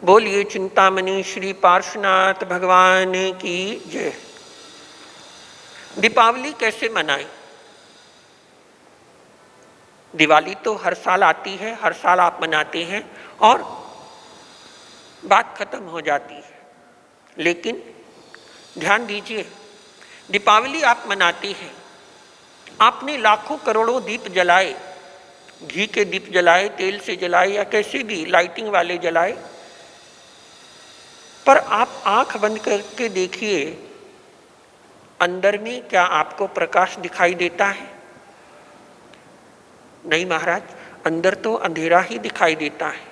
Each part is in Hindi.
बोलिए चिंतामणि श्री पार्श्वनाथ भगवान की जय। दीपावली कैसे मनाएं? दिवाली तो हर साल आती है, हर साल आप मनाते हैं और बात खत्म हो जाती है। लेकिन ध्यान दीजिए, दीपावली आप मनाते हैं, आपने लाखों करोड़ों दीप जलाए, घी के दीप जलाए, तेल से जलाए या कैसे भी लाइटिंग वाले जलाए, पर आप आंख बंद करके देखिए, अंदर में क्या आपको प्रकाश दिखाई देता है? नहीं महाराज, अंदर तो अंधेरा ही दिखाई देता है।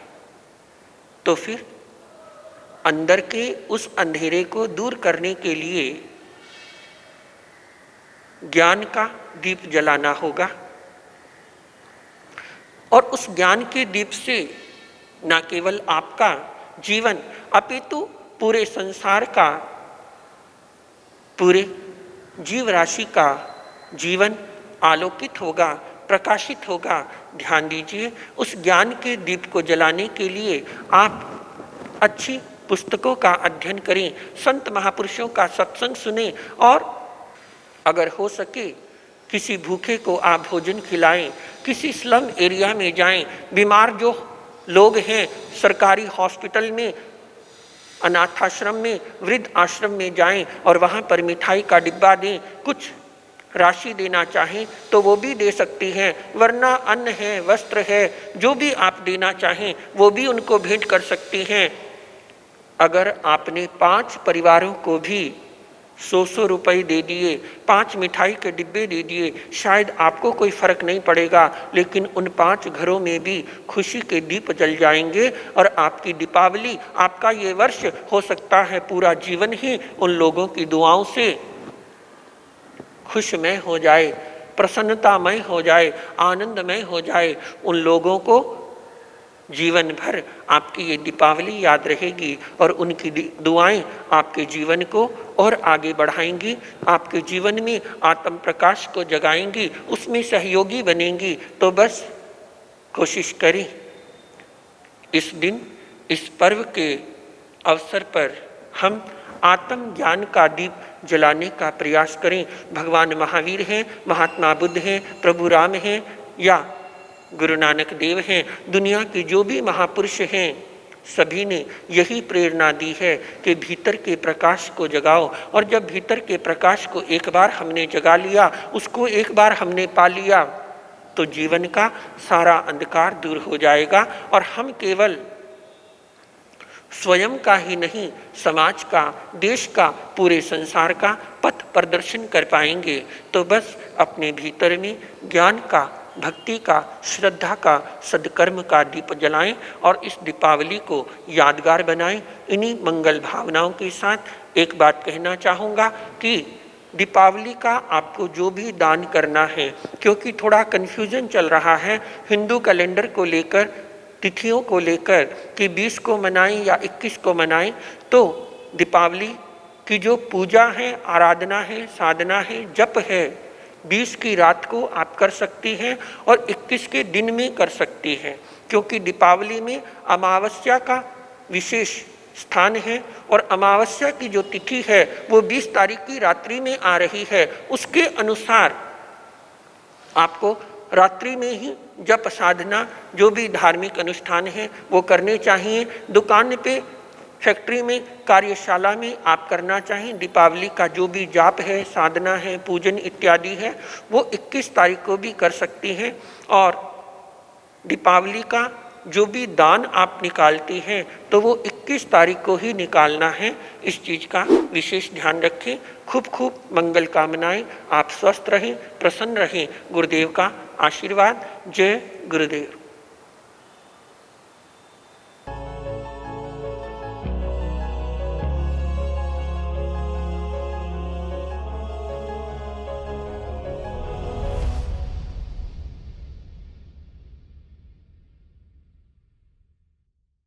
तो फिर अंदर के उस अंधेरे को दूर करने के लिए ज्ञान का दीप जलाना होगा और उस ज्ञान के दीप से न केवल आपका जीवन अपितु पूरे संसार का, पूरे जीव राशि का जीवन आलोकित होगा, प्रकाशित होगा। ध्यान दीजिए, उस ज्ञान के दीप को जलाने के लिए आप अच्छी पुस्तकों का अध्ययन करें, संत महापुरुषों का सत्संग सुने और अगर हो सके किसी भूखे को आप भोजन खिलाएं, किसी स्लम एरिया में जाएं, बीमार जो लोग हैं सरकारी हॉस्पिटल में, अनाथ आश्रम में, वृद्ध आश्रम में जाएं और वहाँ पर मिठाई का डिब्बा दें। कुछ राशि देना चाहें तो वो भी दे सकती हैं, वरना अन्न है, वस्त्र है, जो भी आप देना चाहें वो भी उनको भेंट कर सकती हैं। अगर आपने 5 परिवारों को भी 100 रुपये दे दिए, 5 मिठाई के डिब्बे दे दिए, शायद आपको कोई फर्क नहीं पड़ेगा, लेकिन उन 5 घरों में भी खुशी के दीप जल जाएंगे और आपकी दीपावली, आपका ये वर्ष हो सकता है पूरा जीवन ही उन लोगों की दुआओं से खुशमय हो जाए, प्रसन्नतामय हो जाए, आनंदमय हो जाए। उन लोगों को जीवन भर आपकी ये दीपावली याद रहेगी और उनकी दुआएं आपके जीवन को और आगे बढ़ाएंगी, आपके जीवन में आत्म प्रकाश को जगाएंगी, उसमें सहयोगी बनेंगी। तो बस कोशिश करें इस दिन, इस पर्व के अवसर पर हम आत्म ज्ञान का दीप जलाने का प्रयास करें। भगवान महावीर हैं, महात्मा बुद्ध हैं, प्रभु राम हैं या गुरु नानक देव हैं, दुनिया के जो भी महापुरुष हैं, सभी ने यही प्रेरणा दी है कि भीतर के प्रकाश को जगाओ। और जब भीतर के प्रकाश को एक बार हमने जगा लिया, उसको एक बार हमने पा लिया, तो जीवन का सारा अंधकार दूर हो जाएगा और हम केवल स्वयं का ही नहीं, समाज का, देश का, पूरे संसार का पथ प्रदर्शन कर पाएंगे। तो बस अपने भीतर में ज्ञान का, भक्ति का, श्रद्धा का, सद्कर्म का दीप जलाएं और इस दीपावली को यादगार बनाएं। इन्हीं मंगल भावनाओं के साथ एक बात कहना चाहूँगा कि दीपावली का आपको जो भी दान करना है, क्योंकि थोड़ा कन्फ्यूजन चल रहा है हिंदू कैलेंडर को लेकर, तिथियों को लेकर कि 20 को मनाएं या 21 को मनाएं, तो दीपावली की जो पूजा है, आराधना है, साधना है, जप है, 20 की रात को आप कर सकती हैं और 21 के दिन में कर सकती हैं, क्योंकि दीपावली में अमावस्या का विशेष स्थान है और अमावस्या की जो तिथि है वो 20 तारीख की रात्रि में आ रही है। उसके अनुसार आपको रात्रि में ही जप साधना, जो भी धार्मिक अनुष्ठान है वो करने चाहिए। दुकान पे, फैक्ट्री में, कार्यशाला में आप करना चाहें, दीपावली का जो भी जाप है, साधना है, पूजन इत्यादि है, वो 21 तारीख को भी कर सकती हैं। और दीपावली का जो भी दान आप निकालती हैं तो वो 21 तारीख को ही निकालना है। इस चीज़ का विशेष ध्यान रखें। खूब खूब मंगल कामनाएं। आप स्वस्थ रहें, प्रसन्न रहें। गुरुदेव का आशीर्वाद। जय गुरुदेव।